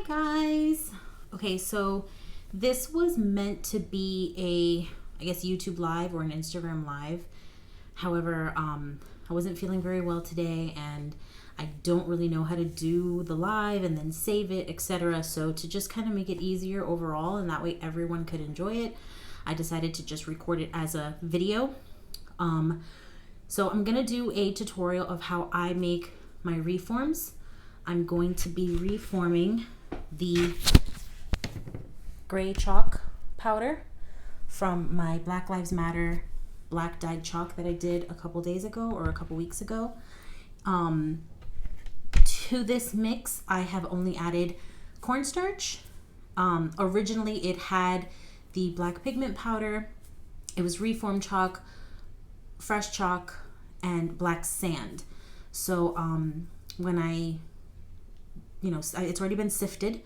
Hi guys. Okay, so this was meant to be I guess YouTube live or an Instagram live. However, I wasn't feeling very well today and I don't really know how to do the live and then save it, etc. So to just kind of make it easier overall and that way everyone could enjoy it, I decided to just record it as a video. So I'm gonna do a tutorial of how I make my reforms. I'm going to be reforming the gray chalk powder from my Black Lives Matter black dyed chalk that I did a couple days ago or a couple weeks ago. To this mix, I have only added cornstarch. Originally, it had the black pigment powder. It was reformed chalk, fresh chalk, and black sand. So when it's already been sifted.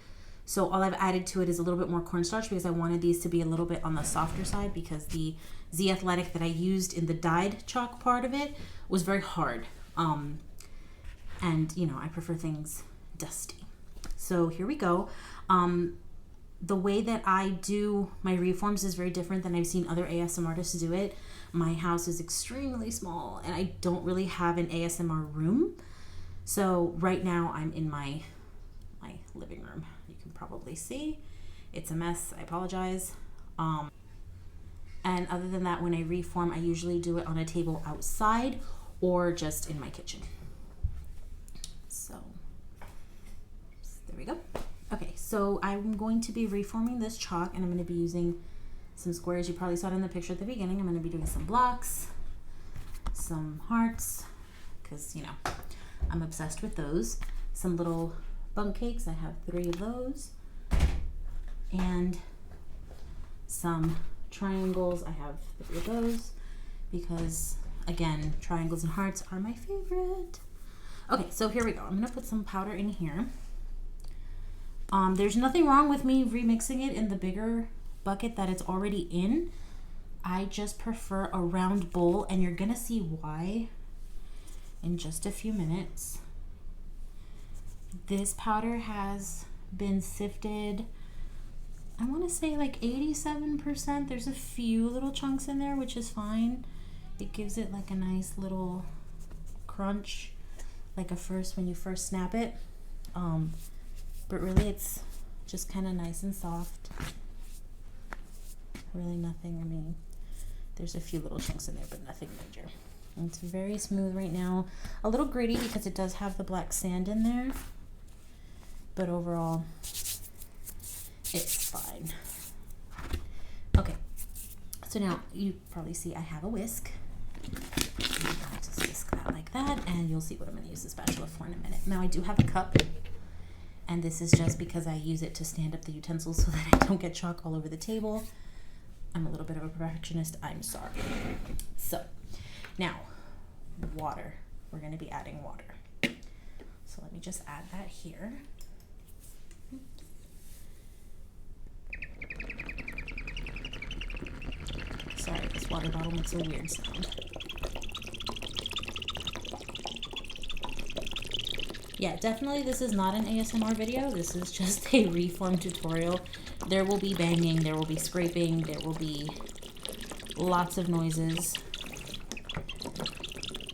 So all I've added to it is a little bit more cornstarch because I wanted these to be a little bit on the softer side because the Z Athletic that I used in the dyed chalk part of it was very hard. And I prefer things dusty. So here we go. The way that I do my reforms is very different than I've seen other ASMR artists do it. My house is extremely small and I don't really have an ASMR room. So right now I'm in my living room. You can probably see it's a mess. I apologize. And other than that, when I reform, I usually do it on a table outside or just in my kitchen. So there we go. Okay, so I'm going to be reforming this chalk and I'm going to be using some squares. You probably saw it in the picture at the beginning. I'm going to be doing some blocks, some hearts, because I'm obsessed with those. Some little bunk cakes. I have 3 of those. And some triangles. I have 3 of those because, again, triangles and hearts are my favorite. Okay, so here we go. I'm going to put some powder in here. There's nothing wrong with me remixing it in the bigger bucket that it's already in. I just prefer a round bowl, and you're going to see why in just a few minutes. This powder has been sifted, I want to say like 87%. There's a few little chunks in there, which is fine. It gives it like a nice little crunch, like when you first snap it. But really it's just kind of nice and soft. Really nothing, there's a few little chunks in there, but nothing major. And it's very smooth right now. A little gritty because it does have the black sand in there. But overall, it's fine. Okay, so now you probably see I have a whisk. I'll just whisk that like that, and you'll see what I'm going to use the spatula for in a minute. Now I do have a cup, and this is just because I use it to stand up the utensils so that I don't get chalk all over the table. I'm a little bit of a perfectionist, I'm sorry. So, now, water. We're going to be adding water. So let me just add that here. Sorry, this water bottle makes a weird sound. Yeah, definitely this is not an ASMR video. This is just a reform tutorial. There will be banging, there will be scraping, there will be lots of noises.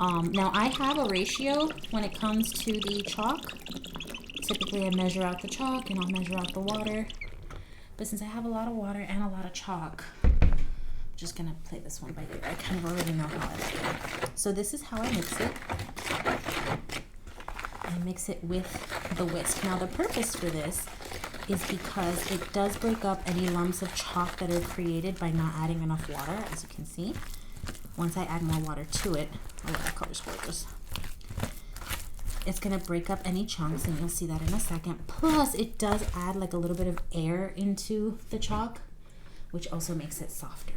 Now I have a ratio when it comes to the chalk. Typically I measure out the chalk and I'll measure out the water. But since I have a lot of water and a lot of chalk, I'm just gonna play this one by ear. I kind of already know how I like it. So this is how I mix it. I mix it with the whisk. Now the purpose for this is because it does break up any lumps of chalk that are created by not adding enough water, as you can see. Once I add more water to it, oh, that color's gorgeous. It's gonna break up any chunks, and you'll see that in a second. Plus, it does add like a little bit of air into the chalk, which also makes it softer.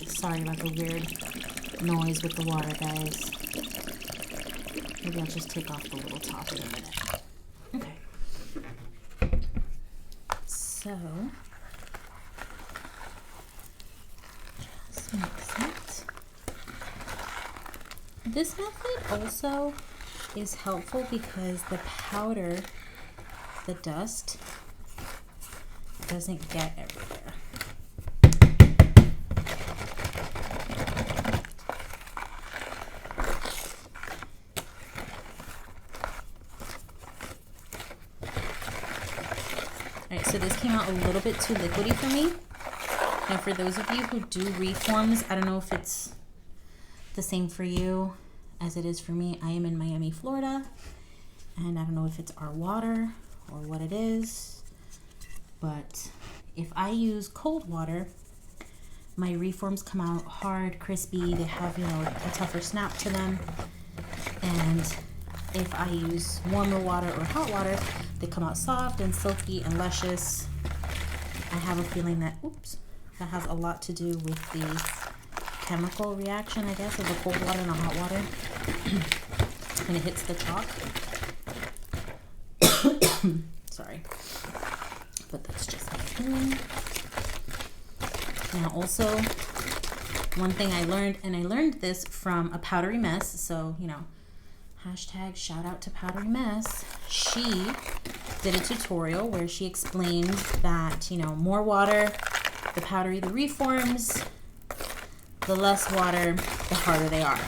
Sorry about the weird noise with the water, guys. Maybe I'll just take off the little top in a minute. Okay. So This method also is helpful because the powder, the dust, doesn't get everywhere. Alright, so this came out a little bit too liquidy for me. Now for those of you who do reforms, I don't know if it's the same for you as it is for me. I am in Miami, Florida, and I don't know if it's our water or what it is, but if I use cold water, my reforms come out hard, crispy. They have, you know, a tougher snap to them. And if I use warmer water or hot water, they come out soft and silky and luscious. I have a feeling that, that has a lot to do with the chemical reaction, I guess, of the cold water and the hot water when it hits the chalk. Sorry, but that's just my opinion. Now also, one thing I learned, and I learned this from a Powdery Mess, so, you know, hashtag shout out to Powdery Mess. She did a tutorial where she explained that, you know, more water, the powdery the reforms, the less water, the harder they are.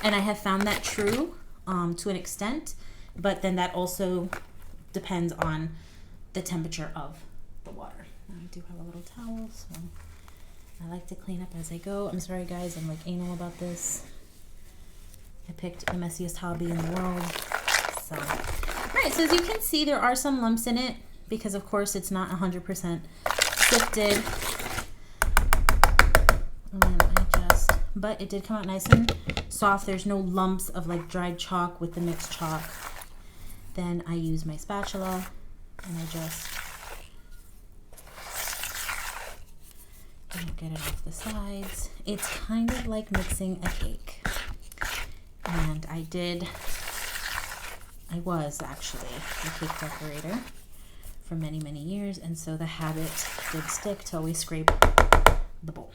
And I have found that true to an extent, but then that also depends on the temperature of the water. Now I do have a little towel, so I like to clean up as I go. I'm sorry guys, I'm like anal about this. I picked the messiest hobby in the world. So, alright, so as you can see, there are some lumps in it because of course it's not 100% sifted. And then but it did come out nice and soft. There's no lumps of like dried chalk with the mixed chalk. Then I use my spatula and I just get it off the sides. It's kind of like mixing a cake. And I was actually a cake decorator for many, many years. And so the habit did stick to always scrape the bowl.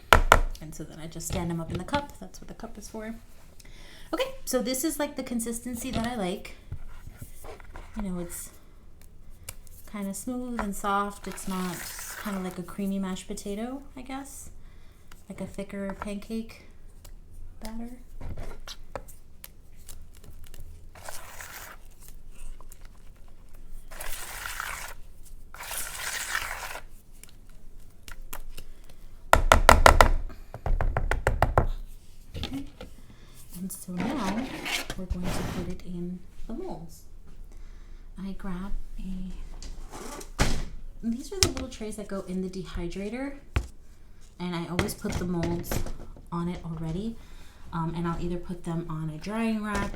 And so then I just stand them up in the cup. That's what the cup is for. Okay, so this is like the consistency that I like. You know, it's kind of smooth and soft. It's not kind of like a creamy mashed potato, I guess. Like a thicker pancake batter. And so now we're going to put it in the molds. I grab these are the little trays that go in the dehydrator, and I always put the molds on it already, and I'll either put them on a drying rack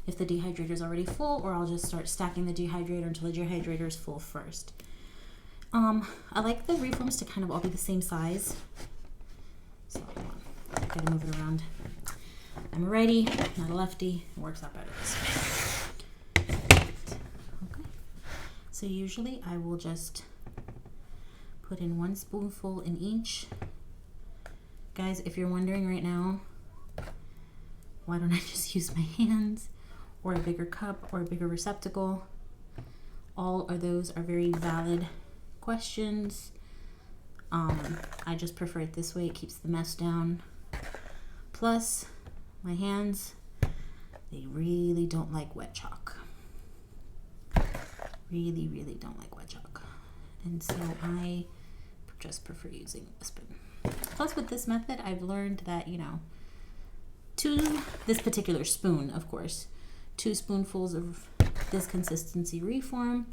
if the dehydrator is already full, or I'll just start stacking the dehydrator until the dehydrator is full first. I like the reforms to kind of all be the same size. So hold on, gotta move it around. I'm a righty, not a lefty. It works out better this way. Okay. So usually I will just put in 1 spoonful in each. Guys, if you're wondering right now, why don't I just use my hands or a bigger cup or a bigger receptacle? All of those are very valid questions. I just prefer it this way. It keeps the mess down. Plus, my hands, they really don't like wet chalk. Really, really don't like wet chalk. And so I just prefer using a spoon. Plus with this method, I've learned that, you know, this particular spoon, of course, 2 spoonfuls of this consistency reform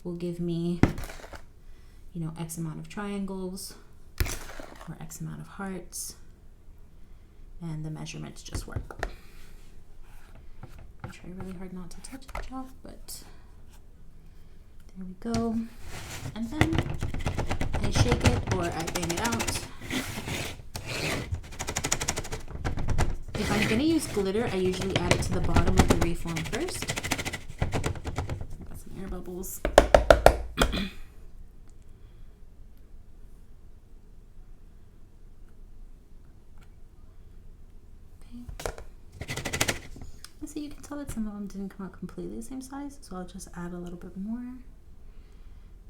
will give me, you know, X amount of triangles or X amount of hearts. And the measurements just work. I try really hard not to touch the chalk, but there we go. And then I shake it or I bang it out. If I'm gonna use glitter, I usually add it to the bottom of the reform first. Got some air bubbles. Let's see, you can tell that some of them didn't come out completely the same size, so I'll just add a little bit more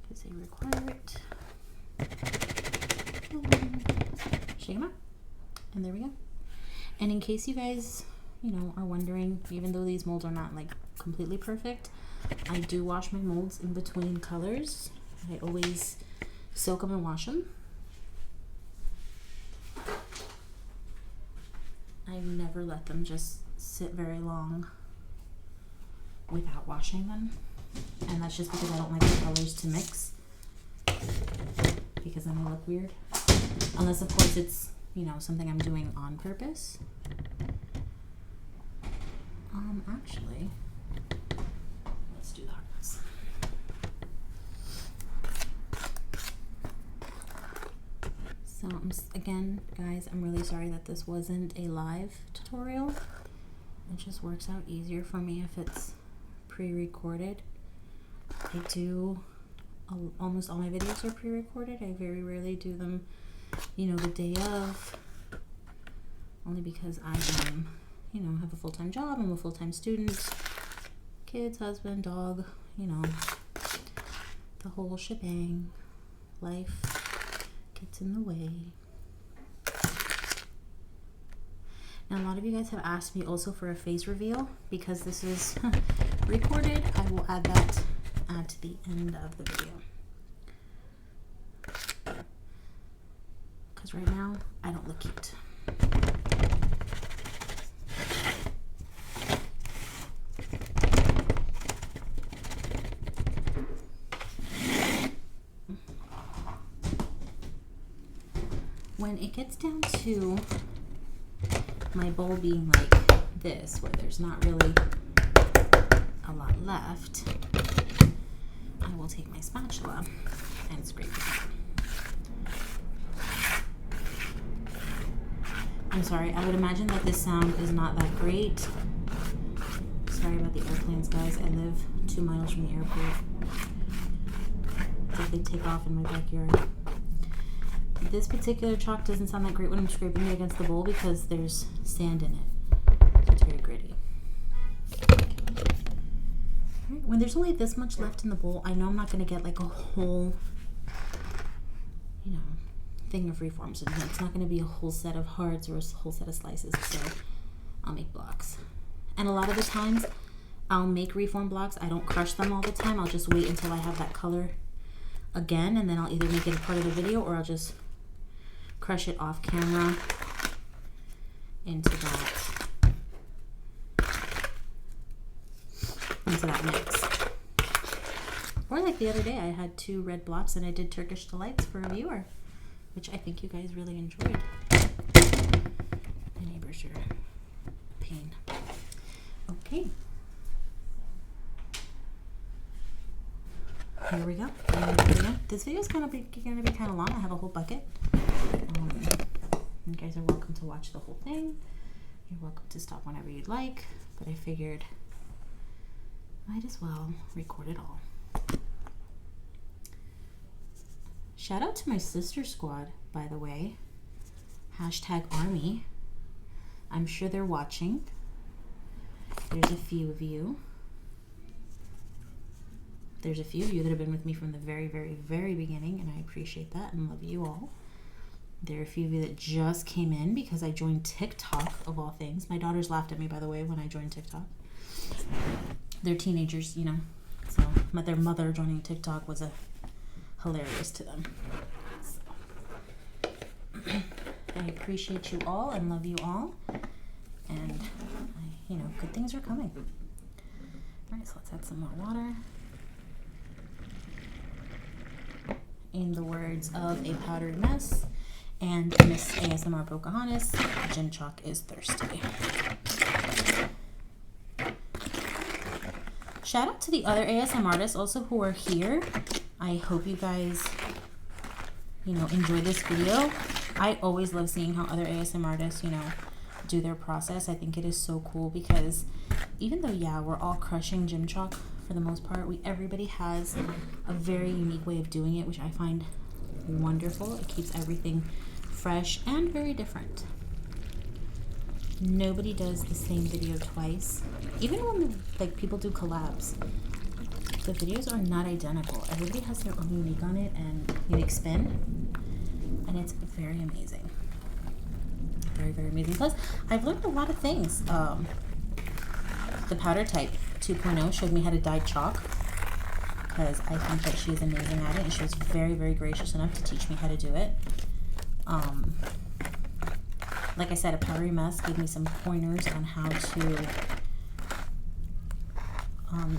because they require it. Shake them out, and there we go. And in case you guys, you know, are wondering, even though these molds are not like completely perfect, I do wash my molds in between colors. I always soak them and wash them. I never let them just sit very long without washing them, and that's just because I don't like the colors to mix, because then they look weird, unless of course it's, you know, something I'm doing on purpose. Actually, let's do the hard ones. So again, guys, I'm really sorry that this wasn't a live tutorial. It just works out easier for me if it's pre-recorded. I do, almost all my videos are pre-recorded. I very rarely do them, you know, the day of, only because I you know, have a full-time job. I'm a full-time student, kids, husband, dog, you know, the whole shebang. Life gets in the way. Now, a lot of you guys have asked me also for a face reveal. Because this is recorded, I will add that at the end of the video. Because right now, I don't look cute. When it gets down to my bowl being like this, where there's not really a lot left, I will take my spatula and scrape it out. I'm sorry, I would imagine that this sound is not that great. Sorry about the airplanes, guys. I live 2 miles from the airport. They take off in my backyard. This particular chalk doesn't sound that great when I'm scraping it against the bowl because there's sand in it. It's very gritty. Right. When there's only this much left in the bowl, I know I'm not going to get like a whole, you know, thing of reforms. It's not going to be a whole set of hearts or a whole set of slices, so I'll make blocks. And a lot of the times, I'll make reform blocks. I don't crush them all the time. I'll just wait until I have that color again, and then I'll either make it a part of the video or I'll just crush it off camera into that mix. Or like the other day, I had 2 red blocks and I did Turkish delights for a viewer, which I think you guys really enjoyed. My neighbors are a pain. Okay. Here we go. This video is gonna be kind of long. I have a whole bucket. You guys are welcome to watch the whole thing. You're welcome to stop whenever you'd like, but I figured might as well record it all. Shout out to my sister squad, by the way. #Army. I'm sure they're watching. There's a few of you. There's a few of you that have been with me from the very, very, very beginning, and I appreciate that and love you all. There are a few of you that just came in because I joined TikTok, of all things. My daughters laughed at me, by the way, when I joined TikTok. They're teenagers, you know, so their mother joining TikTok was hilarious to them. So, I appreciate you all and love you all, and you know, good things are coming. All right, so let's add some more water. In the words of a powdery mess and Miss ASMR Pocahontas, gin chalk is thirsty. Shout out to the other ASMR artists also who are here. I hope you guys, you know, enjoy this video. I always love seeing how other ASMR artists, you know, do their process. I think it is so cool because even though, yeah, we're all crushing gym chalk for the most part, everybody has a very unique way of doing it, which I find wonderful. It keeps everything fresh and very different. Nobody does the same video twice. Even when like people do collabs, the videos are not identical. Everybody has their own unique on it and unique spin, and it's very amazing. Very, very amazing. Plus, I've learned a lot of things. The Powder Type 2.0 showed me how to dye chalk, because I think that she's amazing at it, and she was very, very gracious enough to teach me how to do it. Like I said, a Powdery Mess gave me some pointers on how to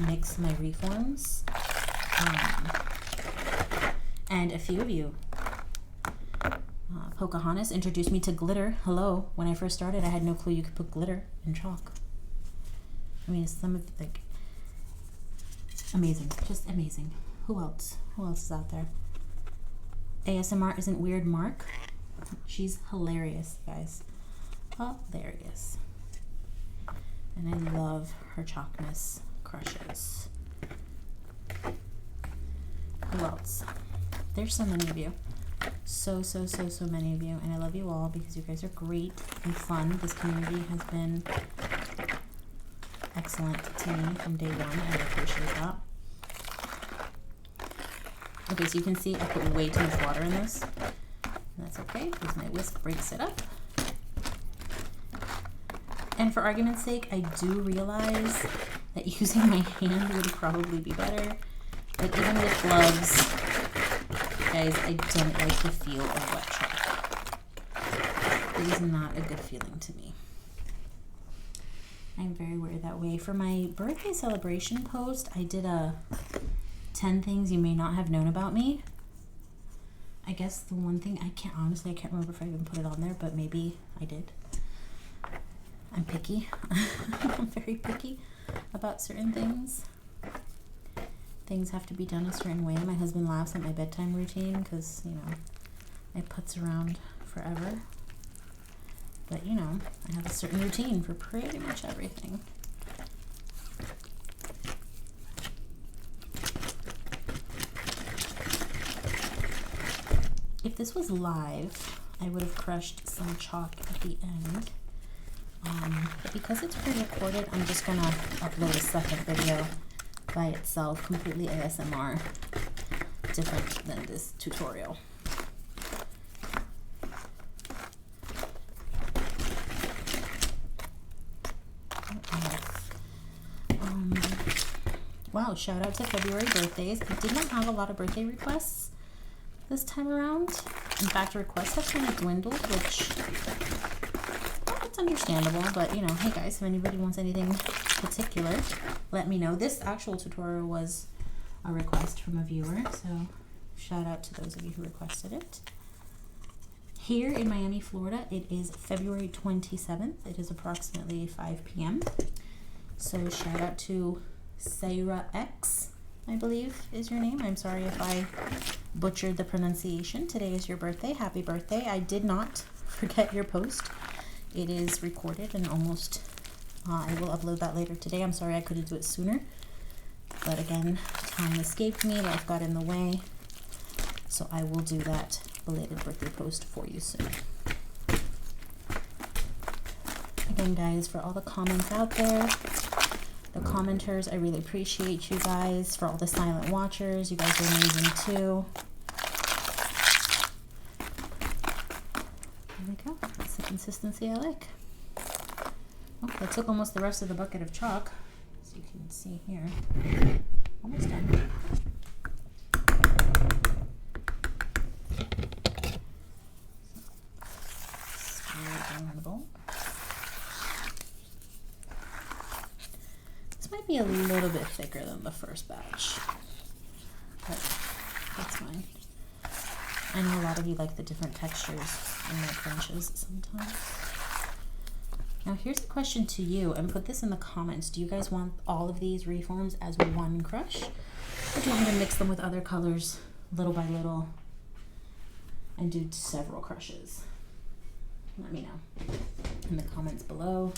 mix my reforms. And a few of you, Pocahontas introduced me to glitter. Hello, when I first started, I had no clue you could put glitter in chalk. I mean, some of like amazing, just amazing. Who else? Who else is out there? ASMR isn't weird, Mark. She's hilarious, guys. Hilarious. And I love her chalkness crushes. Who else? There's so many of you. So many of you. And I love you all because you guys are great and fun. This community has been excellent to me from day one. I appreciate that. Okay, so you can see I put way too much water in this. That's okay, because my whisk breaks it up. And for argument's sake, I do realize that using my hand would probably be better. But even with gloves, guys, I don't like the feel of wet chalk. It is not a good feeling to me. I'm very weird that way. For my birthday celebration post, I did a 10 things you may not have known about me. I guess the one thing I can't remember if I even put it on there, but maybe I did. I'm picky. I'm very picky about certain things. Things have to be done a certain way. My husband laughs at my bedtime routine because, you know, I putz around forever. But, you know, I have a certain routine for pretty much everything. If this was live, I would have crushed some chalk at the end. But because it's pre-recorded, I'm just going to upload a second video by itself, completely ASMR, different than this tutorial. Wow, shout out to February birthdays. I did not have a lot of birthday requests this time around. In fact, requests have kind of dwindled, which, well, it's understandable, but you know, hey guys, if anybody wants anything particular, let me know. This actual tutorial was a request from a viewer, so shout out to those of you who requested it. Here in Miami, Florida, it is February 27th. It is approximately 5 p.m. So shout out to Sarah X, I believe is your name. I'm sorry if I butchered the pronunciation. Today is your birthday. Happy birthday. I did not forget your post. It is recorded and almost, I will upload that later today. I'm sorry I couldn't do it sooner. But again, time escaped me. Life got in the way. So I will do that belated birthday post for you soon. Again, guys, for all the comments out there, the commenters, I really appreciate you guys. For all the silent watchers, you guys are amazing too. There we go. That's the consistency I like. Oh, that took almost the rest of the bucket of chalk, as you can see here. Almost done. Spread it down in the bowl. Might be a little bit thicker than the first batch, but that's fine. I know a lot of you like the different textures in my crunches sometimes. Now here's a question to you, and put this in the comments. Do you guys want all of these reforms as one crush, or do you want me to mix them with other colors little by little and do several crushes? Let me know in the comments below.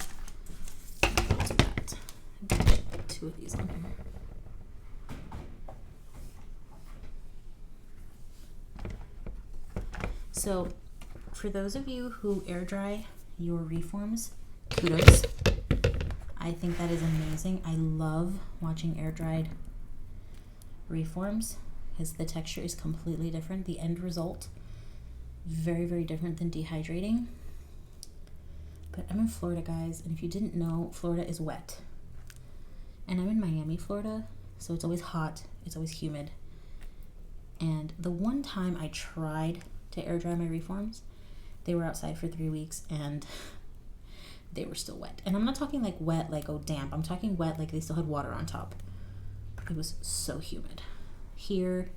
I'll do that. Two of these on here. So for those of you who air dry your reforms, kudos. I think that is amazing. I love watching air dried reforms because the texture is completely different. The end result, very, very different than dehydrating. But I'm in Florida, guys, and if you didn't know, Florida is wet. And I'm in Miami, Florida, so it's always hot, it's always humid. And the one time I tried to air dry my reforms, they were outside for 3 weeks and they were still wet. And I'm not talking like wet, like, oh, damp. I'm talking wet, like they still had water on top. It was so humid. Here,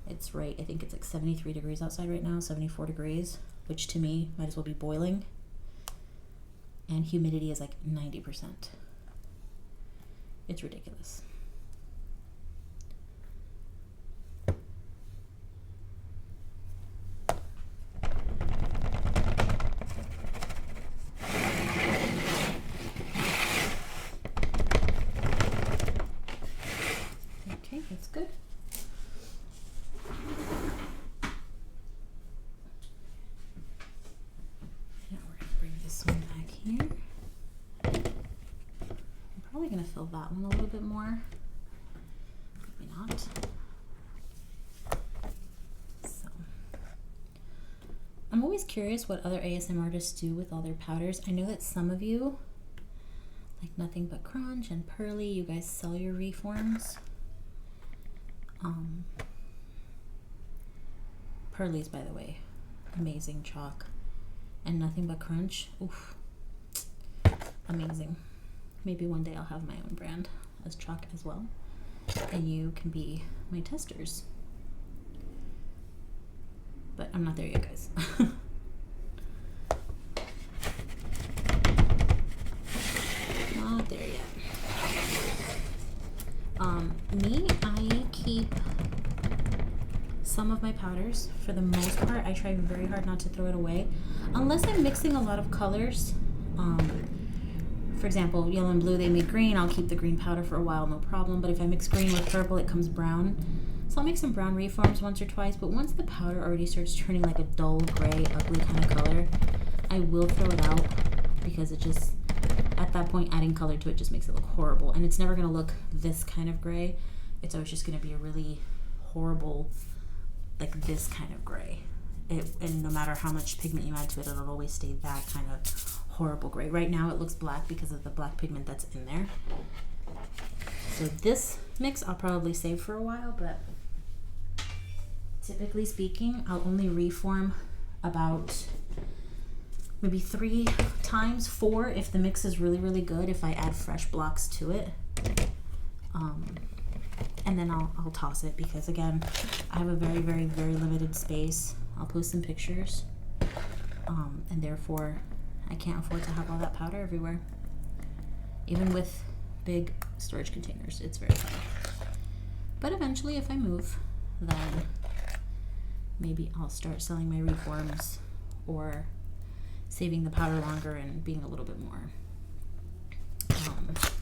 it's right, I think it's like 73 degrees outside right now, 74 degrees, which to me might as well be boiling. And humidity is like 90%. It's ridiculous. Okay, that's good. Now we're gonna bring this one back here. I'm probably gonna fill that one a little bit more. Maybe not. So I'm always curious what other ASM artists do with all their powders. I know that some of you, like Nothing But Crunch and Pearly, you guys sell your reforms. Pearly's, by the way, amazing chalk. And Nothing But Crunch, oof, amazing. Maybe one day I'll have my own brand as chalk as well, and you can be my testers. But I'm not there yet, guys. Not there yet. I keep some of my powders. For the most part, I try very hard not to throw it away. Unless I'm mixing a lot of colors. For example, yellow and blue, they made green. I'll keep the green powder for a while, no problem. But if I mix green with purple, it comes brown. So I'll make some brown reforms once or twice. But once the powder already starts turning like a dull, gray, ugly kind of color, I will throw it out because it just, at that point, adding color to it just makes it look horrible. And it's never going to look this kind of gray. It's always just going to be a really horrible, like this kind of gray. And no matter how much pigment you add to it, it'll always stay that kind of horrible gray. Right now it looks black because of the black pigment that's in there. So this mix I'll probably save for a while, but typically speaking, I'll only reform about maybe 3 times, 4 if the mix is really, really good, if I add fresh blocks to it. And then I'll toss it because, again, I have a very, very, very limited space. I'll post some pictures, and therefore I can't afford to have all that powder everywhere. Even with big storage containers, it's very hard. But eventually, if I move, then maybe I'll start selling my reforms or saving the powder longer and being a little bit more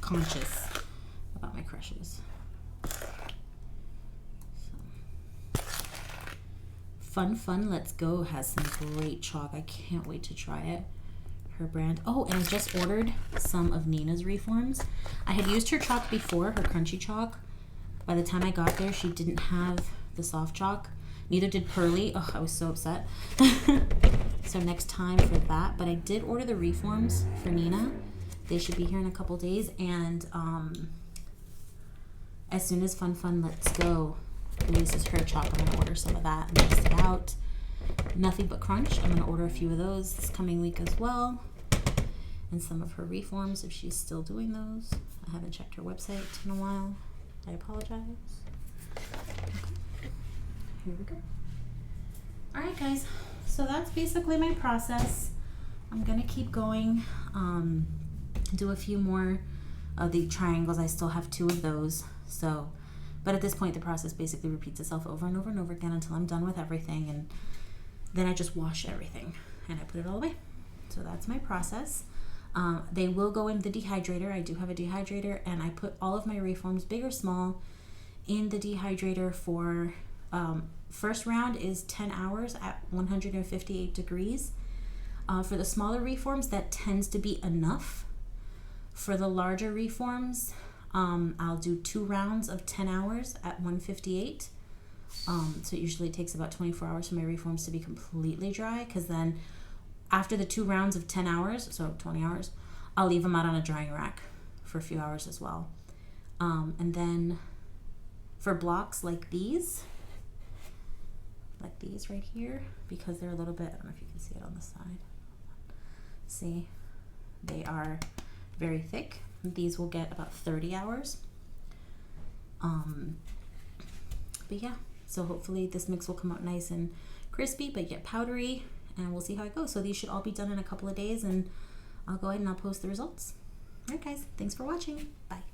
conscious about my crushes. Fun Let's Go has some great chalk. I can't wait to try it. Her brand. Oh, and I just ordered some of Nina's reforms. I had used her chalk before, her crunchy chalk. By the time I got there, she didn't have the soft chalk. Neither did Pearly. Oh, I was so upset. So next time for that. But I did order the reforms for Nina. They should be here in a couple days. And as soon as Fun Let's Go releases her chalk, I'm gonna order some of that and test it out. Nothing But Crunch, I'm gonna order a few of those this coming week as well, and some of her reforms if she's still doing those. I haven't checked her website in a while. I apologize. Okay. Here we go. All right, guys. So that's basically my process. I'm gonna keep going. Do a few more of the triangles. I still have 2 of those. So. But at this point, the process basically repeats itself over and over and over again until I'm done with everything. And then I just wash everything and I put it all away. So that's my process. They will go in the dehydrator. I do have a dehydrator, and I put all of my reforms, big or small, in the dehydrator for, first round is 10 hours at 158 degrees. For the smaller reforms, that tends to be enough. For the larger reforms, I'll do 2 rounds of 10 hours at 158. So it usually takes about 24 hours for my reforms to be completely dry, because then after the 2 rounds of 10 hours, so 20 hours, I'll leave them out on a drying rack for a few hours as well. And then for blocks like these right here, because they're a little bit, I don't know if you can see it on the side. See, they are very thick. These will get about 30 hours. But yeah, so hopefully this mix will come out nice and crispy, but yet powdery, and we'll see how it goes. So these should all be done in a couple of days, and I'll go ahead and I'll post the results. All right, guys, thanks for watching. Bye.